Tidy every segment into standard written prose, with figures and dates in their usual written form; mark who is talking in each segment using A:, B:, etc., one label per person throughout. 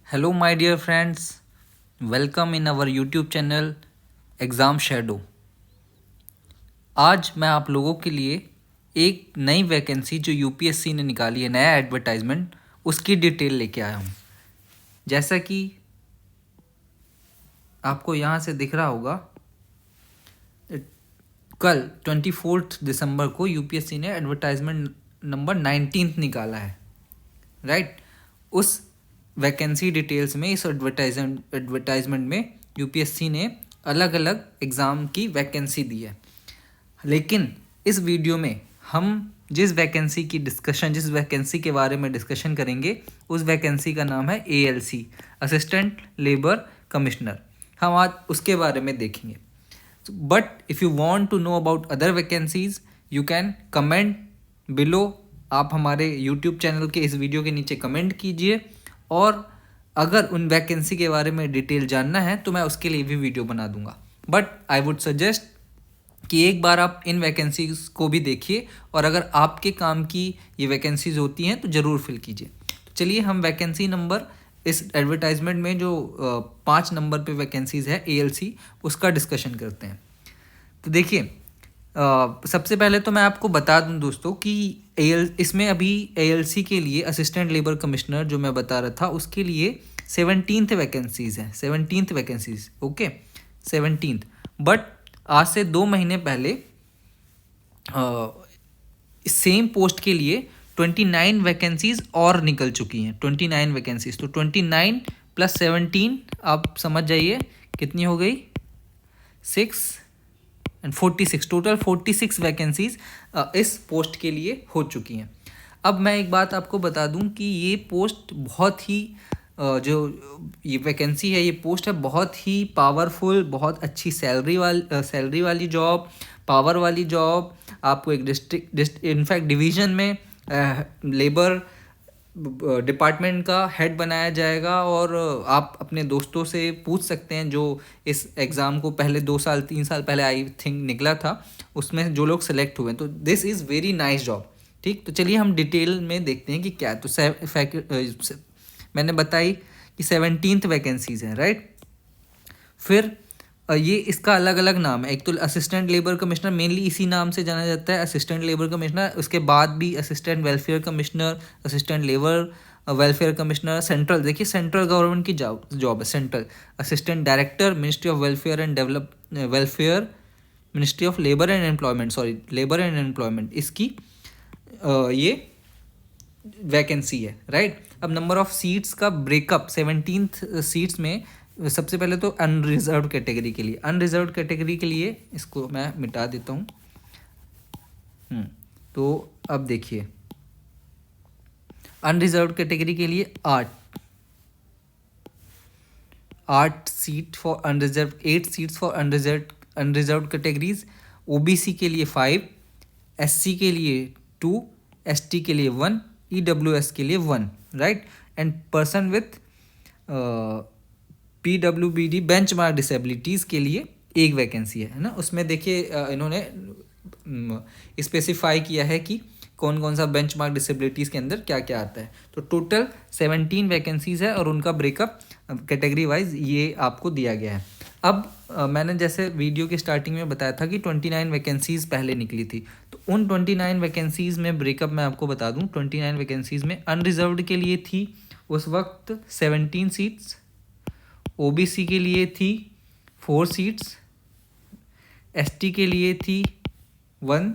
A: Hello, my dear friends. Welcome in our YouTube channel exam shadow. आज मैं आप लोगों के लिए एक नई वैकेंसी जो यूपीएससी ने निकाली है, नया एडवर्टाइजमेंट, उसकी डिटेल लेके आया हूँ। जैसा कि आपको यहाँ से दिख रहा होगा, कल 24 दिसंबर को यूपीएससी ने एडवर्टाइजमेंट नंबर 19 निकाला है, राइट। उस वैकेंसी डिटेल्स में, इस एडवर्टाइजमेंट में यूपीएससी ने अलग अलग एग्ज़ाम की वैकेंसी दी है। लेकिन इस वीडियो में हम जिस वैकेंसी के बारे में डिस्कशन करेंगे, उस वैकेंसी का नाम है एएलसी, असिस्टेंट लेबर कमिश्नर। हम आज उसके बारे में देखेंगे। But if you want to know about other vacancies, you can comment below. आप हमारे यूट्यूब चैनल के इस वीडियो के नीचे कमेंट कीजिए, और अगर उन वैकेंसी के बारे में डिटेल जानना है तो मैं उसके लिए भी वीडियो बना दूंगा। बट आई वुड सजेस्ट कि एक बार आप इन वैकेंसीज को भी देखिए, और अगर आपके काम की ये वैकेंसीज होती हैं तो ज़रूर फिल कीजिए। तो चलिए हम वैकेंसी नंबर, इस एडवर्टाइजमेंट में जो 5 नंबर पे वैकेंसीज है एएलसी, उसका डिस्कशन करते हैं। तो देखिए, सबसे पहले तो मैं आपको बता दूं दोस्तों कि इसमें अभी एएलसी के लिए असिस्टेंट लेबर कमिश्नर जो मैं बता रहा था, उसके लिए 17th वैकेंसीज हैं। 17th vacancies, okay, 17th। But आज से 2 महीने पहले सेम पोस्ट के लिए 29 वैकेंसीज और निकल चुकी हैं। 29 वैकेंसीज, तो 29 + 17 आप समझ जाइए कितनी हो गई, 6 और 46, टोटल 46 वैकेंसीज इस पोस्ट के लिए हो चुकी हैं। अब मैं एक बात आपको बता दूं कि ये पोस्ट बहुत ही जो ये वैकेंसी है, ये पोस्ट है बहुत ही पावरफुल, बहुत अच्छी सैलरी वाली जॉब, पावर वाली जॉब। आपको एक इनफैक्ट डिवीज़न में लेबर डिपार्टमेंट का हेड बनाया जाएगा, और आप अपने दोस्तों से पूछ सकते हैं जो इस एग्ज़ाम को पहले 2 साल 3 साल पहले आई थिंक निकला था, उसमें जो लोग सेलेक्ट हुए हैं। तो this is very nice job, ठीक। तो चलिए हम डिटेल में देखते हैं कि क्या है। तो मैंने बताई कि 17th वैकेंसीज हैं, राइट। फिर ये इसका अलग अलग नाम है। एक तो असिस्टेंट लेबर कमिश्नर, मेनली इसी नाम से जाना जाता है, असिस्टेंट लेबर कमिश्नर। उसके बाद भी assistant welfare commissioner, assistant labour welfare commissioner. Central, देखिए सेंट्रल गवर्नमेंट की जॉब है, central assistant director, ministry of welfare and welfare, ministry of labour and employment, labour and employment, इसकी ये वैकेंसी है, right. अब नंबर ऑफ सीट्स का breakup 17th seats में, सबसे पहले तो अनरिजर्व्ड कैटेगरी के लिए, अनरिजर्व्ड कैटेगरी के लिए इसको मैं मिटा देता हूँ। तो अब देखिए, अनरिजर्व्ड कैटेगरी के लिए 8 seat for unreserved, 8 seats for unreserved categories. OBC के लिए 5, एससी के लिए 2, एसटी के लिए 1, ईडब्ल्यूएस के लिए 1, right. And person with PWBD benchmark disabilities के लिए एक वैकेंसी है ना। उसमें देखिए इन्होंने स्पेसिफाई किया है कि कौन कौन सा बेंचमार्क डिसेबिलिटीज़ के अंदर क्या क्या आता है। तो टोटल 17 वैकेंसीज़ है, और उनका ब्रेकअप कैटेगरी वाइज ये आपको दिया गया है। अब मैंने जैसे वीडियो के स्टार्टिंग में बताया था कि 29 वैकेंसीज़ पहले निकली थी, तो उन 29 वैकेंसीज़ में ब्रेकअप मैं आपको बता दूं। 29 वैकेंसीज़ में अनरिजर्व्ड के लिए थी उस वक्त 17 सीट्स, ओबीसी के लिए थी 4 सीट्स, एसटी के लिए थी 1,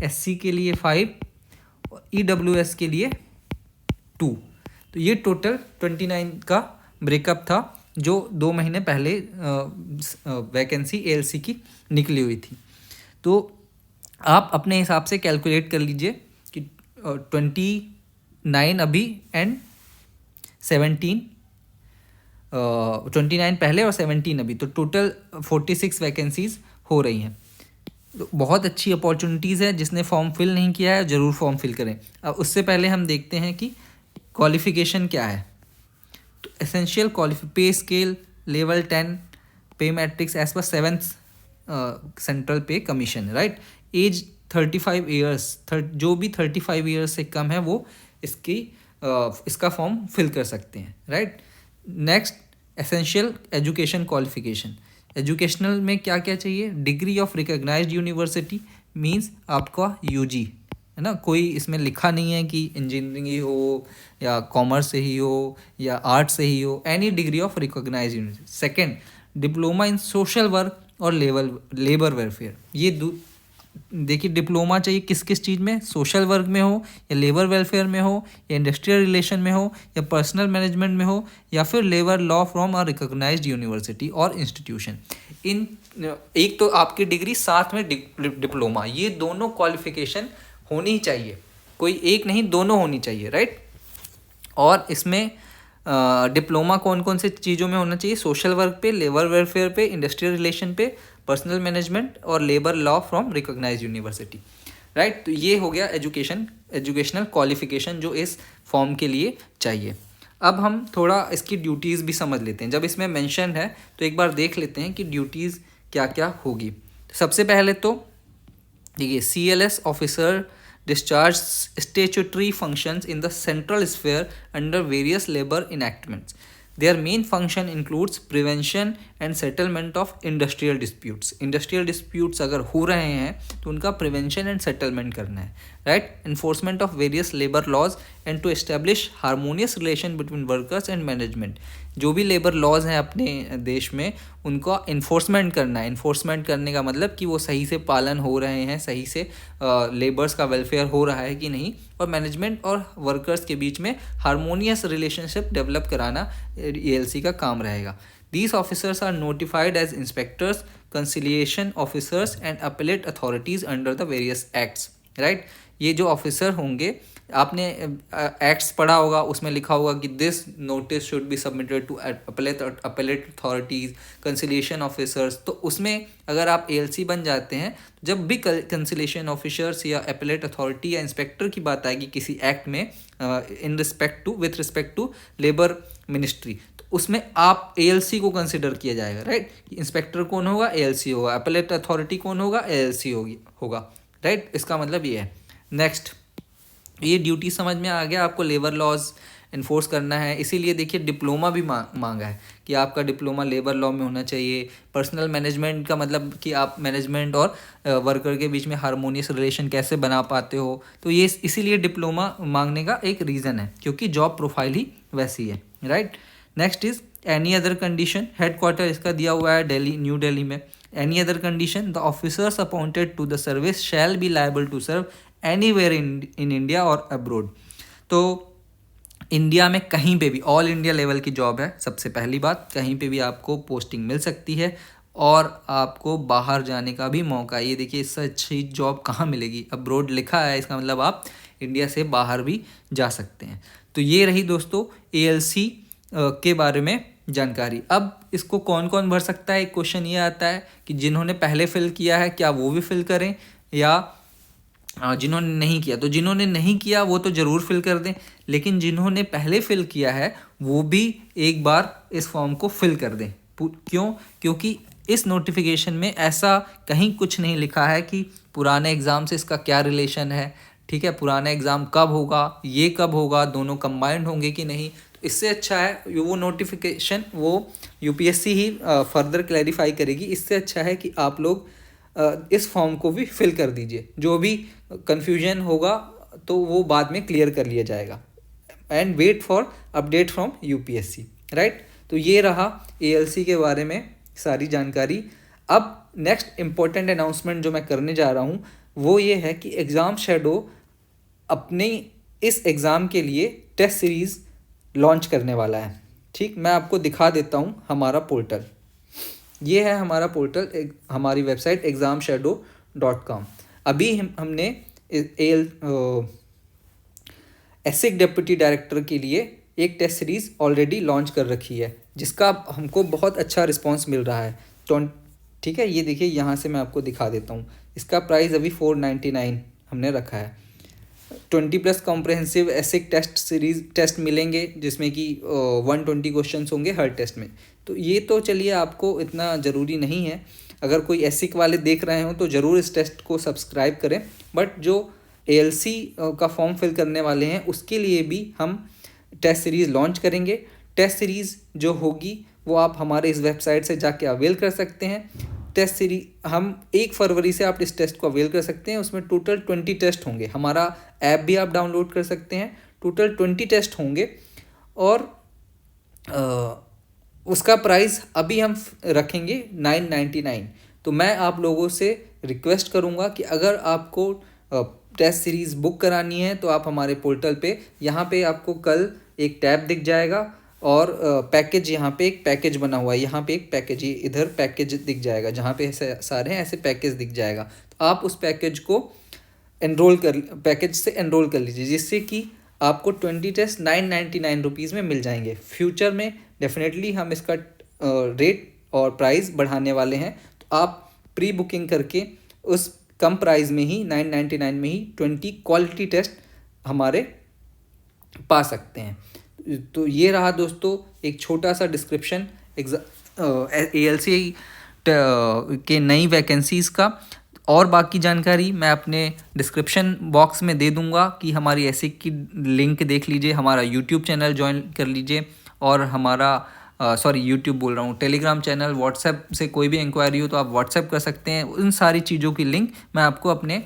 A: एससी के लिए 5, और ईडब्ल्यूएस के लिए 2। तो ये टोटल 29 का ब्रेकअप था जो 2 महीने पहले वैकेंसी एएलसी की निकली हुई थी। तो आप अपने हिसाब से कैलकुलेट कर लीजिए कि 29 अभी एंड 29 पहले और 17 अभी, तो टोटल 46 वैकेंसीज हो रही हैं। तो बहुत अच्छी अपॉर्चुनिटीज़ है। जिसने फॉर्म फिल नहीं किया है ज़रूर फॉर्म फिल करें। अब उससे पहले हम देखते हैं कि क्वालिफ़िकेशन क्या है। तो एसेंशियल पे स्केल लेवल 10, पे matrix as per 7th central पे कमीशन, राइट। एज 35 ईयर्स, जो भी 35 ईयर्स से कम है वो इसकी इसका फॉर्म फिल कर सकते हैं, right. Next, essential education qualification. Educational में क्या क्या चाहिए? Degree of recognised university, means आपका यूजी, है ना। कोई इसमें लिखा नहीं है कि इंजीनियरिंग ही हो या कॉमर्स से ही हो या आर्ट से ही हो, any degree of recognised university. Second, diploma in social work और लेबर वेलफेयर। ये देखिए, डिप्लोमा चाहिए किस किस चीज़ में? सोशल वर्क में हो या लेबर वेलफेयर में हो या इंडस्ट्रियल रिलेशन में हो या पर्सनल मैनेजमेंट में हो या फिर labour law from a recognised university और इंस्टीट्यूशन। इन एक तो आपकी डिग्री, साथ में डिप्लोमा, ये दोनों क्वालिफिकेशन होनी ही चाहिए, कोई एक नहीं, दोनों होनी चाहिए, राइट। और इसमें डिप्लोमा कौन कौन से चीज़ों में होना चाहिए? सोशल वर्क पे, लेबर वेलफेयर पे, इंडस्ट्रियल रिलेशन पे, पर्सनल मैनेजमेंट और labour law from recognised university, right. तो ये हो गया एजुकेशनल क्वालिफिकेशन जो इस फॉर्म के लिए चाहिए। अब हम थोड़ा इसकी ड्यूटीज़ भी समझ लेते हैं। जब इसमें मेंशन है तो एक बार देख लेते हैं कि ड्यूटीज़ क्या क्या होगी। सबसे पहले तो देखिए, CLS officer discharge statutory functions in the central sphere under various labor enactments. Their main function includes prevention and settlement of industrial disputes. Industrial disputes अगर हो रहे हैं तो उनका prevention and settlement करना है, right? Enforcement of various labor laws and to establish harmonious relation between workers and management. जो भी लेबर लॉज हैं अपने देश में उनको इन्फोर्समेंट करना है। इन्फोर्समेंट करने का मतलब कि वो सही से पालन हो रहे हैं, सही से लेबर्स का वेलफेयर हो रहा है कि नहीं, और मैनेजमेंट और वर्कर्स के बीच में हारमोनियस रिलेशनशिप डेवलप कराना ELC का काम रहेगा। These officers are notified as inspectors, conciliation officers and appellate authorities under the various acts, right? ये जो ऑफिसर होंगे, आपने एक्ट्स पढ़ा होगा, उसमें लिखा होगा कि this notice should be submitted to appellate authorities, conciliation officers. तो उसमें अगर आप ALC बन जाते हैं, जब भी कंसिलिएशन ऑफिसर्स या अपलेट अथॉरिटी या इंस्पेक्टर की बात आएगी किसी एक्ट में with respect to labour ministry, तो उसमें आप ALC को कंसिडर किया जाएगा, राइट। इंस्पेक्टर कौन होगा? ALC होगा। अपलेट अथॉरिटी कौन होगा? ALC होगा, राइट। इसका मतलब ये है। नेक्स्ट, ये ड्यूटी समझ में आ गया आपको, लेबर लॉज इन्फोर्स करना है। इसीलिए देखिए डिप्लोमा भी मांगा है कि आपका डिप्लोमा लेबर लॉ में होना चाहिए। पर्सनल मैनेजमेंट का मतलब कि आप मैनेजमेंट और वर्कर के बीच में हारमोनियस रिलेशन कैसे बना पाते हो, तो ये इसीलिए डिप्लोमा मांगने का एक रीज़न है, क्योंकि जॉब प्रोफाइल ही वैसी है, right. Next is any other condition. Headquarter इसका दिया हुआ है दिल्ली, न्यू दिल्ली में। Any other condition, the officers appointed to the service shall be liable to serve anywhere in India और अब्रोड। तो इंडिया में कहीं पे भी, ऑल इंडिया लेवल की जॉब है। सबसे पहली बात, कहीं पे भी आपको पोस्टिंग मिल सकती है और आपको बाहर जाने का भी मौका। ये देखिए, इससे अच्छी जॉब कहाँ मिलेगी? अब्रोड लिखा है, इसका मतलब आप इंडिया से बाहर भी जा सकते हैं। तो ये रही दोस्तों ALC के बारे में जानकारी। अब इसको कौन कौन भर सकता है? एक क्वेश्चन ये आता है कि जिन्होंने पहले फिल किया है क्या वो भी फिल करें, या जिन्होंने नहीं किया। तो जिन्होंने नहीं किया वो तो ज़रूर फिल कर दें, लेकिन जिन्होंने पहले फिल किया है वो भी एक बार इस फॉर्म को फिल कर दें। क्यों? क्योंकि इस नोटिफिकेशन में ऐसा कहीं कुछ नहीं लिखा है कि पुराने एग्ज़ाम से इसका क्या रिलेशन है, ठीक है, पुराना एग्ज़ाम कब होगा, ये कब होगा, दोनों कंबाइंड होंगे कि नहीं। तो इससे अच्छा है वो नोटिफिकेशन वो UPSC ही फर्दर क्लैरिफाई करेगी। इससे अच्छा है कि आप लोग इस फॉर्म को भी फिल कर दीजिए। जो भी कन्फ्यूजन होगा तो वो बाद में क्लियर कर लिया जाएगा। And wait for update from UPSC, right. तो ये रहा ALC के बारे में सारी जानकारी। अब नेक्स्ट इम्पोर्टेंट अनाउंसमेंट जो मैं करने जा रहा हूँ वो ये है कि एग्ज़ाम शैडो अपने इस एग्ज़ाम के लिए टेस्ट सीरीज़ लॉन्च करने वाला है। ठीक, मैं आपको दिखा देता हूँ हमारा पोर्टल। ये है हमारा पोर्टल, हमारी वेबसाइट examshadow.com। अभी हमने एसिक डिप्टी डायरेक्टर के लिए एक टेस्ट सीरीज़ ऑलरेडी लॉन्च कर रखी है, जिसका हमको बहुत अच्छा रिस्पांस मिल रहा है। तो ठीक है, ये देखिए, यहाँ से मैं आपको दिखा देता हूँ। इसका प्राइस अभी 499 हमने रखा है। 20+ कॉम्प्रहेंसिव एसिक टेस्ट मिलेंगे, जिसमें कि 120 क्वेश्चन होंगे हर टेस्ट में। तो ये तो चलिए आपको इतना ज़रूरी नहीं है। अगर कोई एसिक वाले देख रहे हो तो ज़रूर इस टेस्ट को सब्सक्राइब करें। बट जो ALC का फॉर्म फिल करने वाले हैं उसके लिए भी हम टेस्ट सीरीज़ लॉन्च करेंगे। टेस्ट सीरीज़ जो होगी वो आप हमारे इस वेबसाइट से जाके अवेल कर सकते हैं। टेस्ट सीरीज हम 1 फरवरी से आप इस टेस्ट को अवेल कर सकते हैं। उसमें टोटल 20 टेस्ट होंगे। हमारा ऐप भी आप डाउनलोड कर सकते हैं। टोटल 20 टेस्ट होंगे और उसका प्राइस अभी हम रखेंगे 999। तो मैं आप लोगों से रिक्वेस्ट करूंगा कि अगर आपको टेस्ट सीरीज़ बुक करानी है तो आप हमारे पोर्टल पे, यहाँ पे आपको कल एक टैब दिख जाएगा और पैकेज, यहाँ पे एक पैकेज बना हुआ है, यहाँ पे एक पैकेज, ये इधर पैकेज दिख जाएगा, जहाँ पे ऐसे सारे हैं ऐसे पैकेज दिख जाएगा। तो आप उस पैकेज को पैकेज से एनरोल कर लीजिए, जिससे कि आपको 20 टेस्ट 999 रुपीज़ में मिल जाएंगे। फ्यूचर में डेफिनेटली हम इसका रेट और प्राइस बढ़ाने वाले हैं। तो आप प्री बुकिंग करके उस कम प्राइस में ही 999 में ही 20 क्वालिटी टेस्ट हमारे पा सकते हैं। तो ये रहा दोस्तों एक छोटा सा डिस्क्रिप्शन ALC के नई वैकेंसीज़ का। और बाकी जानकारी मैं अपने डिस्क्रिप्शन बॉक्स में दे दूंगा कि हमारी ऐसी की लिंक देख लीजिए, हमारा यूट्यूब चैनल ज्वाइन कर लीजिए और हमारा यूट्यूब बोल रहा हूँ, टेलीग्राम चैनल, व्हाट्सएप से कोई भी इंक्वायरी हो तो आप व्हाट्सएप कर सकते हैं। उन सारी चीज़ों की लिंक मैं आपको अपने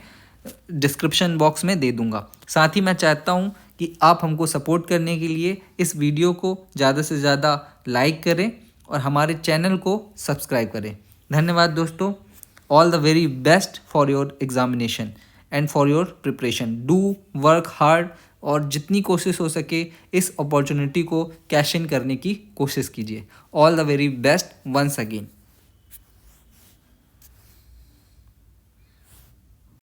A: डिस्क्रिप्शन बॉक्स में दे दूंगा। साथ ही मैं चाहता हूँ कि आप हमको सपोर्ट करने के लिए इस वीडियो को ज़्यादा से ज़्यादा लाइक करें और हमारे चैनल को सब्सक्राइब करें। धन्यवाद दोस्तों। All the very best for your examination and for your preparation. Do work hard और जितनी कोशिश हो सके इस अपॉर्चुनिटी को कैश इन करने की कोशिश कीजिए। All the very best once again.